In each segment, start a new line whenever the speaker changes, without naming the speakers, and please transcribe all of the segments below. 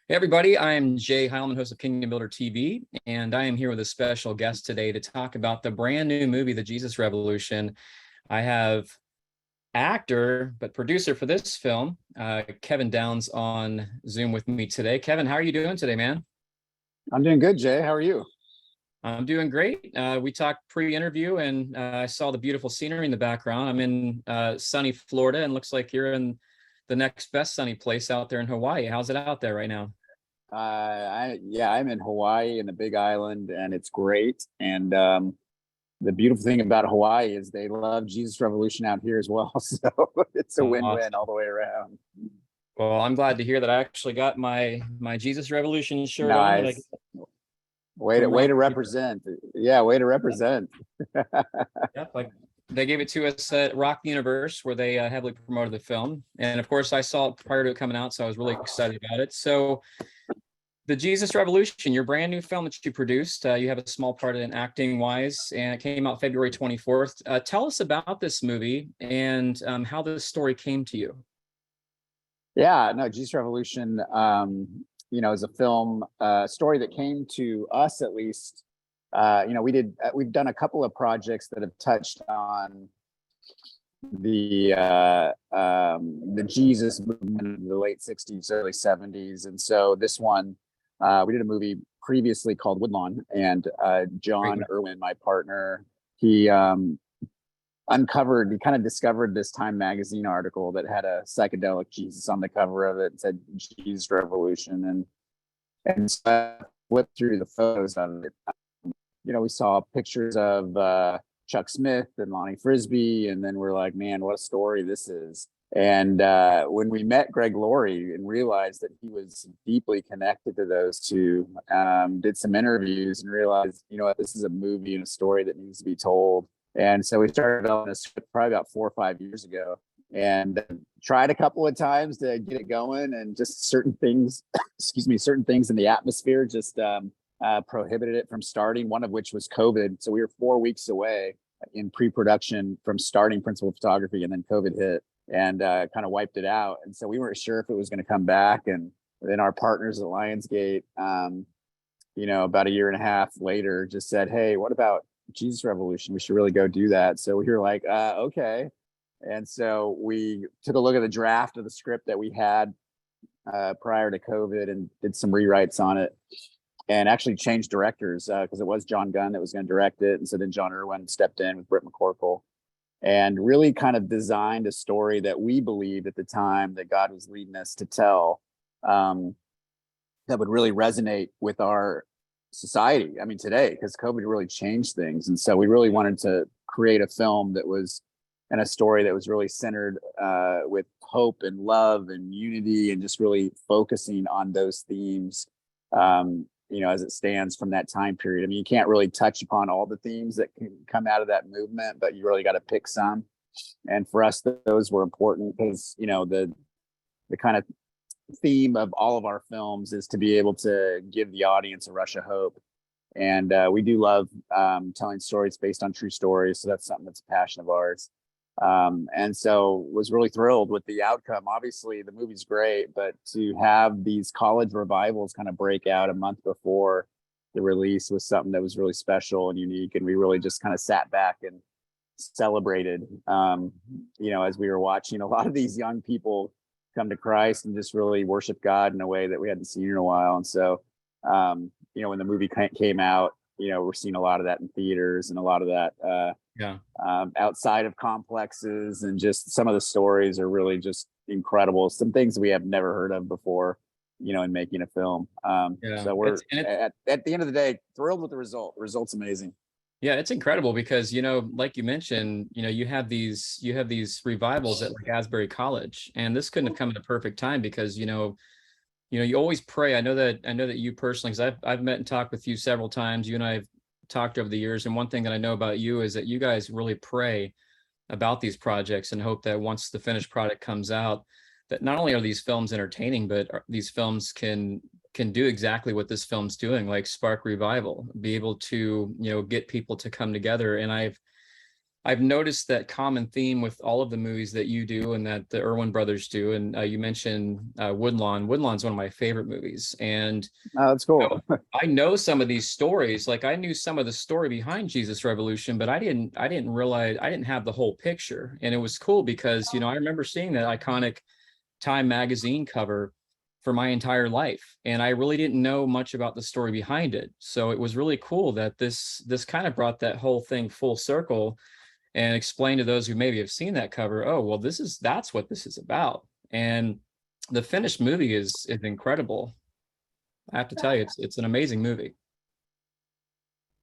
Hey everybody, I'm Jay Heilman, host of Kingdom Builder TV, and I am here with a special guest today to talk about the brand new movie, The Jesus Revolution. I have actor, but producer for this film, Kevin Downs on Zoom with me today. Kevin, how are you doing today, man?
I'm doing good, Jay. How are you?
I'm doing great. We talked pre-interview and I saw the beautiful scenery in the background. I'm in sunny Florida and looks like you're in the next best sunny place out there in Hawaii. How's it out there right now?
I'm in Hawaii in the Big Island, and it's great. And the beautiful thing about Hawaii is they love Jesus Revolution out here as well. So it's a win-win
Awesome.
all the way around.
Well, I'm glad to hear that I actually got my Jesus Revolution shirt on that I got
Nice. Way to
from
way to
Rocky.
represent. Yeah, way to represent.
Yep, like they gave it to us at Rock Universe where they heavily promoted the film. And of course, I saw it prior to it coming out, so I was really excited about it. So the Jesus Revolution, your brand new film that you produced, you have a small part in acting wise, and it came out February 24th. Tell us about this movie and how this story came to you.
Yeah, no, Jesus Revolution, is a film story that came to us at least. We've done a couple of projects that have touched on the Jesus movement in the late 60s, early 70s. And so this one, we did a movie previously called Woodlawn, and John Irwin, my partner, he kind of discovered this Time magazine article that had a psychedelic Jesus on the cover of it. It said Jesus Revolution. And so I flipped through the photos of it. We saw pictures of Chuck Smith and Lonnie Frisbee, and then we're like, man, what a story this is. And when we met Greg Laurie and realized that he was deeply connected to those two, did some interviews and realized, this is a movie and a story that needs to be told. And so we started developing a script probably about 4 or 5 years ago, and tried a couple of times to get it going, and just certain things, certain things in the atmosphere just prohibited it from starting, one of which was COVID. So we were 4 weeks away in pre-production from starting principal photography, and then COVID hit and kind of wiped it out. And so we weren't sure if it was going to come back. And then our partners at Lionsgate, about a year and a half later, just said, hey, what about Jesus Revolution? We should really go do that. So we were like, okay. And so we took a look at the draft of the script that we had prior to COVID and did some rewrites on it, and actually changed directors because it was John Gunn that was going to direct it. And so then John Irwin stepped in with Britt McCorkle and really kind of designed a story that we believed at the time that God was leading us to tell, that would really resonate with our society. I mean, today, because COVID really changed things. And so we really wanted to create a film that was, and a story that was really centered with hope and love and unity, and just really focusing on those themes, as it stands from that time period. I mean, you can't really touch upon all the themes that can come out of that movement, but you really got to pick some. And for us, those were important because, the kind of theme of all of our films is to be able to give the audience a rush of hope. And we do love telling stories based on true stories. So that's something that's a passion of ours. And so was really thrilled with the outcome. Obviously the movie's great, but to have these college revivals kind of break out a month before the release was something that was really special and unique. And we really just kind of sat back and celebrated, as we were watching a lot of these young people come to Christ and just really worship God in a way that we hadn't seen in a while. And so, when the movie came out, we're seeing a lot of that in theaters, and a lot of that outside of complexes, and just some of the stories are really just incredible. Some things we have never heard of before, in making a film. So we're at the end of the day thrilled with the result. The result's amazing.
Yeah, it's incredible because, like you mentioned, you have these revivals at like Asbury College, and this couldn't have come at a perfect time because, you always pray. I know that you personally, because I've met and talked with you several times. You and I have talked over the years, and one thing that I know about you is that you guys really pray about these projects and hope that once the finished product comes out, that not only are these films entertaining, but these films can do exactly what this film's doing, like spark revival, be able to, get people to come together. And I've noticed that common theme with all of the movies that you do and that the Irwin brothers do. And you mentioned Woodlawn. Woodlawn's one of my favorite movies. And
Oh, that's
you
cool.
know, I know some of these stories. Like I knew some of the story behind Jesus Revolution, but I didn't realize, I didn't have the whole picture. And it was cool because, I remember seeing that iconic Time magazine cover for my entire life, and I really didn't know much about the story behind it. So it was really cool that this kind of brought that whole thing full circle and explained to those who maybe have seen that cover, oh well, that's what this is about. And the finished movie is incredible. I have to tell you, it's an amazing movie.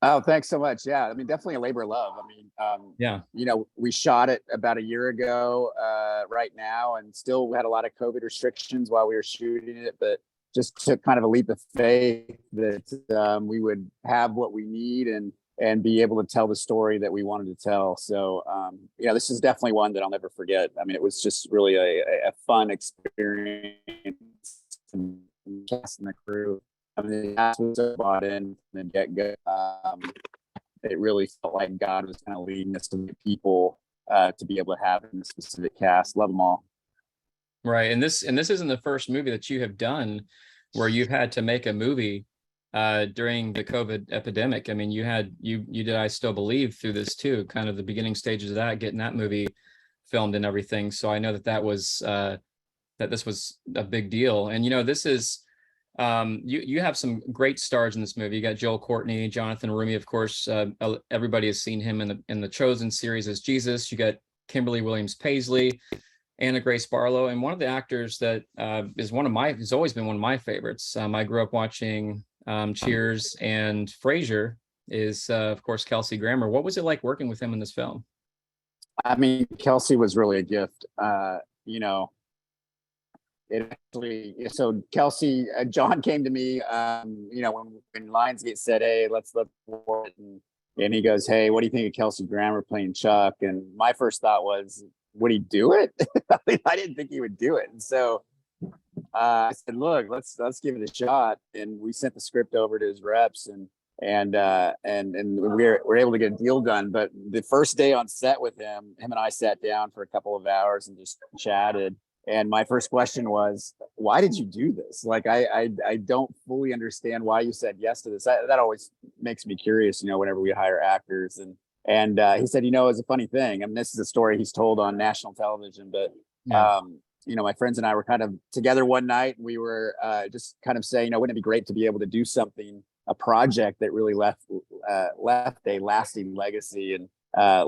Oh, thanks so much. Yeah, I mean, definitely a labor of love. I mean,
Yeah.
we shot it about a year ago, right now, and still had a lot of COVID restrictions while we were shooting it, but just took kind of a leap of faith that we would have what we need and be able to tell the story that we wanted to tell. So, this is definitely one that I'll never forget. I mean, it was just really a fun experience, and the cast and the crew. I mean, the cast was so bought in from the get go. It really felt like God was kind of leading us to the people to be able to have in the specific cast. Love them all.
Right. And this isn't the first movie that you have done where you've had to make a movie during the COVID epidemic. I mean, you did I Still Believe through this too, kind of the beginning stages of that, getting that movie filmed and everything. So I know that this was a big deal. And this is you have some great stars in this movie. You got Joel Courtney, Jonathan Rumi, of course. Everybody has seen him in the Chosen series as Jesus. You got Kimberly Williams Paisley, Anna Grace Barlow, and one of the actors that has always been one of my favorites. I grew up watching Cheers, and Frasier is of course Kelsey Grammer. What was it like working with him in this film?
I mean, Kelsey was really a gift. It actually, so Kelsey, John came to me, when Lionsgate said, "Hey, let's work," and he goes, "Hey, what do you think of Kelsey Grammer playing Chuck?" And my first thought was, would he do it? I mean, I didn't think he would do it. And so I said, "Look, let's give it a shot." And we sent the script over to his reps, and we're able to get a deal done. But the first day on set with him and I sat down for a couple of hours and just chatted. And my first question was, why did you do this? Like, I don't fully understand why you said yes to this. That always makes me curious, whenever we hire actors. And he said, it's a funny thing. I mean, this is a story he's told on national television, but,
Yeah.
my friends and I were kind of together one night, and we were just kind of saying, wouldn't it be great to be able to do something, a project that really left a lasting legacy. And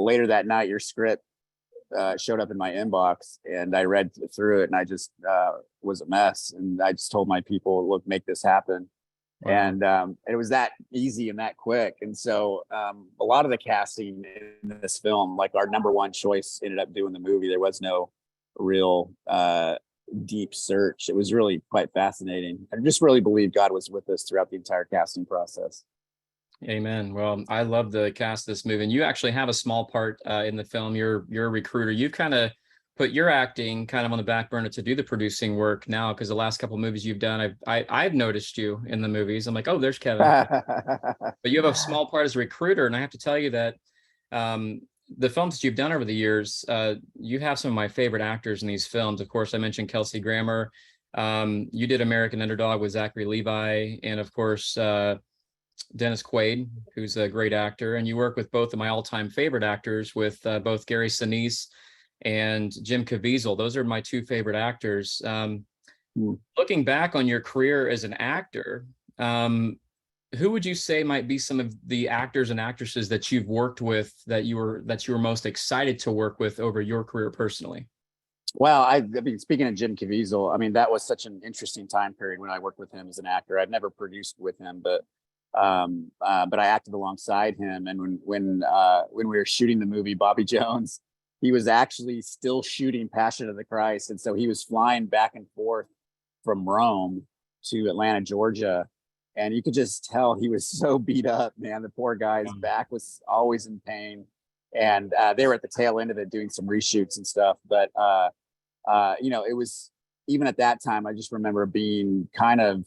later that night, your script showed up in my inbox, and I read through it, and I just was a mess. And I just told my people, look, make this happen.
Wow.
And it was that easy and that quick. And so a lot of the casting in this film, like our number one choice ended up doing the movie. There was no real deep search. It was really quite fascinating. I just really believe God was with us throughout the entire casting process.
Amen. Well, I love the cast of this movie, and you actually have a small part in the film. You're a recruiter. You kind of put your acting kind of on the back burner to do the producing work now, because the last couple of movies you've done, I've noticed you in the movies. I'm like, oh, there's Kevin. But you have a small part as a recruiter, and I have to tell you that the films that you've done over the years, you have some of my favorite actors in these films. Of course, I mentioned Kelsey Grammer. You did American Underdog with Zachary Levi, and of course, Dennis Quaid, who's a great actor. And you work with both of my all-time favorite actors, with both Gary Sinise and Jim Caviezel. Those are my two favorite actors. Looking back on your career as an actor, who would you say might be some of the actors and actresses that you've worked with that you were most excited to work with over your career personally?
Well, I mean, speaking of Jim Caviezel, I mean, that was such an interesting time period when I worked with him as an actor. I've never produced with him, but I acted alongside him. And when we were shooting the movie Bobby Jones, he was actually still shooting Passion of the Christ, and so he was flying back and forth from Rome to Atlanta, Georgia, and you could just tell he was so beat up, man. The poor guy's back was always in pain, and they were at the tail end of it doing some reshoots and stuff. But it was, even at that time, I just remember being kind of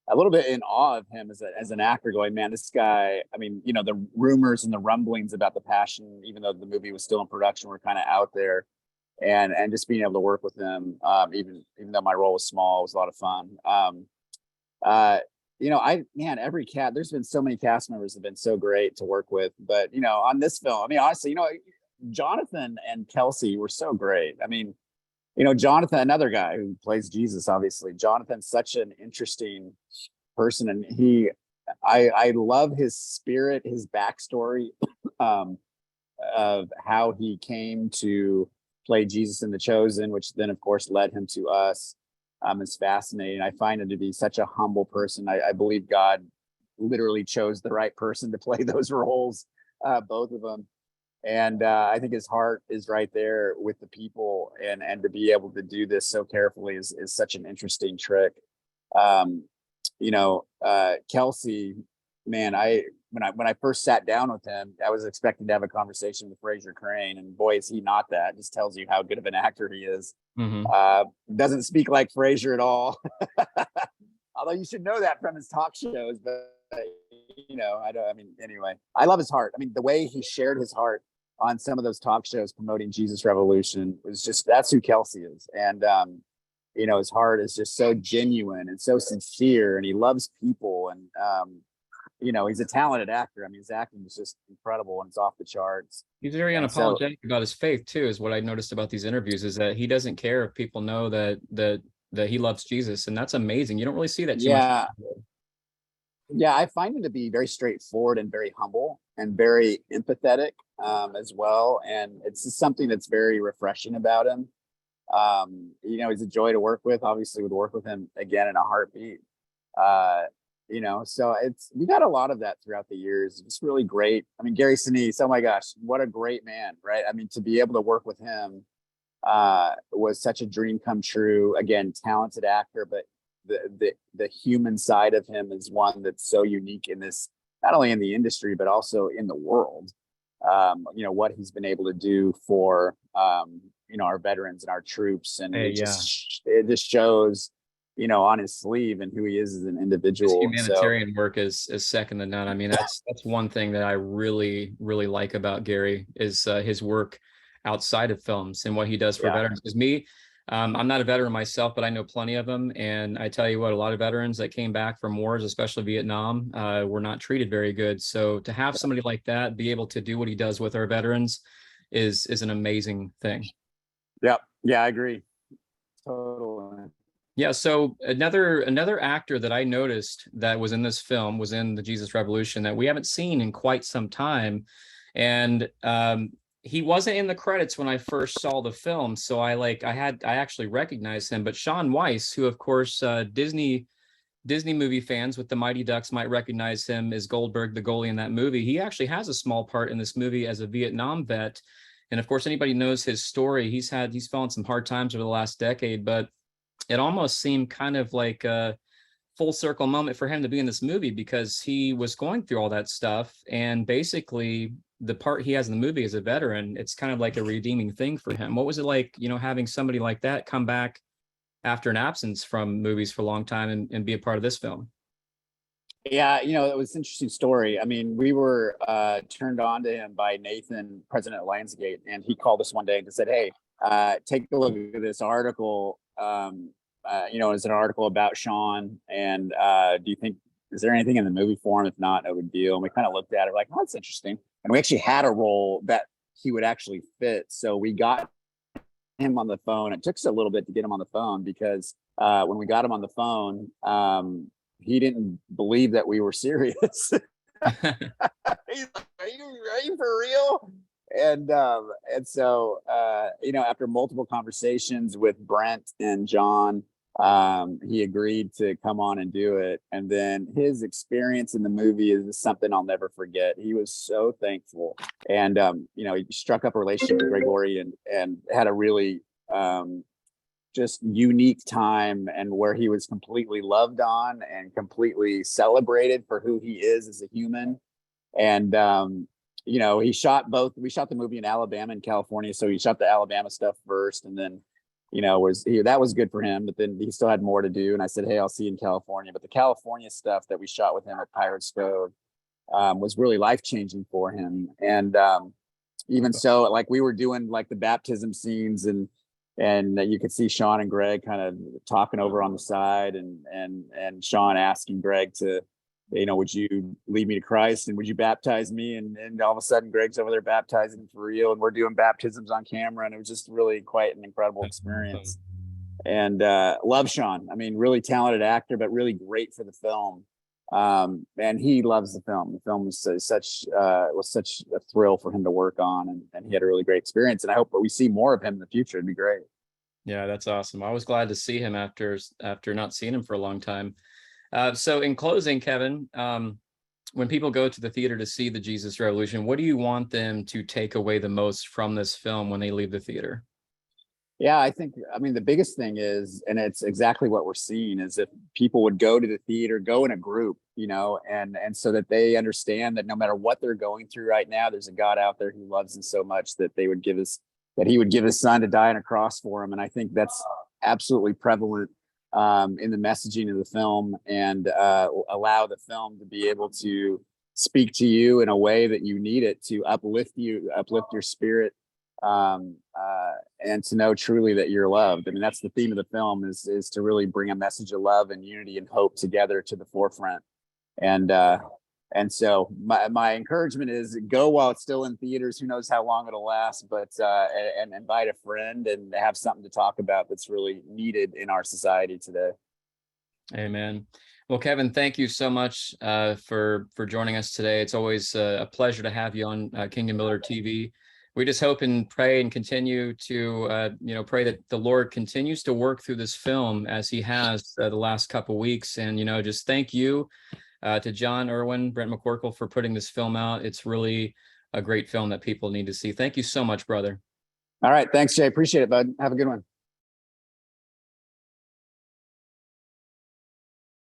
a little bit in awe of him as an actor, going, man, this guy, I mean, you know, the rumors and the rumblings about The Passion, even though the movie was still in production, were kind of out there. And just being able to work with him, even though my role was small, it was a lot of fun. You know, every there's been so many cast members that have been so great to work with. But, you know, on this film, I mean, honestly, you know, Jonathan and Kelsey were so great. I mean, you know, Jonathan, another guy who plays Jesus, obviously. Jonathan's such an interesting person, and I love his spirit, his backstory, of how he came to play Jesus in The Chosen, which then, of course, led him to us. Is fascinating. I find him to be such a humble person. I believe God literally chose the right person to play those roles, both of them. And I think his heart is right there with the people, and to be able to do this so carefully is such an interesting trick. You know, Kelsey, man, when I first sat down with him, I was expecting to have a conversation with Fraser Crane, and boy, is he not that. It just tells you how good of an actor he is. Doesn't speak like Fraser at all. Although you should know that from his talk shows, but you know, I mean, anyway, I love his heart. I mean, the way he shared his heart on some of those talk shows promoting Jesus Revolution was just, that's who Kelsey is. And, you know, his heart is just so genuine and so sincere, and he loves people. And, you know, he's a talented actor. I mean, his acting is just incredible, and it's off the charts.
He's very
And so,
unapologetic about his faith too, is what I noticed about these interviews, is that he doesn't care if people know that he loves Jesus. And that's amazing. You don't really see that too much.
Yeah, I find him to be very straightforward and very humble and very empathetic, as well. And it's just something that's very refreshing about him. You know, he's a joy to work with. Obviously, would work with him again in a heartbeat. You know, so we got a lot of that throughout the years. It's really great. I mean, Gary Sinise, oh my gosh, what a great man, right? I mean, to be able to work with him was such a dream come true. Again, talented actor, but the human side of him is one that's so unique in this, not only in the industry but also in the world. You know, what he's been able to do for you know, our veterans and our troops, and it just shows, you know, on his sleeve, and who he is as an individual.
His humanitarian work is second to none. I mean, that's one thing that I really like about Gary, is his work outside of films and what he does for veterans. Because I'm not a veteran myself, but I know plenty of them. And I tell you what, a lot of veterans that came back from wars, especially Vietnam, were not treated very good. So to have somebody like that be able to do what he does with our veterans is an amazing thing.
Yeah, I agree. Totally.
Yeah, so another actor that I noticed that was in this film was in the Jesus Revolution that we haven't seen in quite some time. And he wasn't in the credits when I first saw the film, so I actually recognized him. But Shaun Weiss, who of course Disney movie fans with the Mighty Ducks might recognize him as Goldberg, the goalie in that movie. He actually has a small part in this movie as a Vietnam vet, and of course anybody knows his story. He's fallen some hard times over the last decade, but it almost seemed kind of like a full circle moment for him to be in this movie, because he was going through all that stuff, and basically the part he has in the movie as a veteran, it's kind of like a redeeming thing for him. What was it like, you know, having somebody like that come back after an absence from movies for a long time and be a part of this film?
Yeah, you know, it was an interesting story. I mean, we were turned on to him by Nathan, president of Lionsgate, and he called us one day and said, hey, take a look at this article. You know, it's an article about Shaun, and do you think, is there anything in the movie for him? If not, no big deal. And we kind of looked at it like, oh, that's interesting. And we actually had a role that he would actually fit. So we got him on the phone. It took us a little bit to get him on the phone, because when we got him on the phone, he didn't believe that we were serious. He's like, are you for real? And so you know, after multiple conversations with Brent and John, he agreed to come on and do it. And then his experience in the movie is something I'll never forget. He was so thankful, and you know, he struck up a relationship with Gregory, and had a really just unique time, and where he was completely loved on and completely celebrated for who he is as a human. And you know, we shot the movie in Alabama and California, so he shot the Alabama stuff first, and then, that was good for him, but then he still had more to do. And I said, hey, I'll see you in California. But the California stuff that we shot with him at Pirates Cove was really life-changing for him. And even so, like we were doing like the baptism scenes, and you could see Sean and Greg kind of talking over on the side, and Sean asking Greg to, would you lead me to Christ and would you baptize me? And all of a sudden Greg's over there baptizing him for real, and we're doing baptisms on camera, and it was just really quite an incredible experience. And love Sean. I mean, really talented actor, but really great for the film. And he loves the film. The film was such a thrill for him to work on, and he had a really great experience. And I hope that we see more of him in the future. It'd be great.
Yeah, that's awesome. I was glad to see him after not seeing him for a long time. So in closing, Kevin, when people go to the theater to see the Jesus Revolution, what do you want them to take away the most from this film when they leave the theater?
Yeah, I mean, the biggest thing is, and it's exactly what we're seeing, is if people would go to the theater, go in a group, and so that they understand that no matter what they're going through right now, there's a God out there who loves them so much that he would give his son to die on a cross for him. And I think that's absolutely prevalent in the messaging of the film, and allow the film to be able to speak to you in a way that you need it to uplift your spirit, and to know truly that you're loved. I mean, that's the theme of the film, is to really bring a message of love and unity and hope together to the forefront. And so my encouragement is go while it's still in theaters. Who knows how long it'll last, but and invite a friend and have something to talk about that's really needed in our society today.
Amen. Well, Kevin, thank you so much for joining us today. It's always a pleasure to have you on Kingdom Builder TV. We just hope and pray and continue to pray that the Lord continues to work through this film as he has the last couple of weeks. And just thank you to John Irwin, Brent McCorkle, for putting this film out. It's really a great film that people need to see. Thank you so much, brother.
All right. Thanks, Jay. Appreciate it, bud. Have a good one.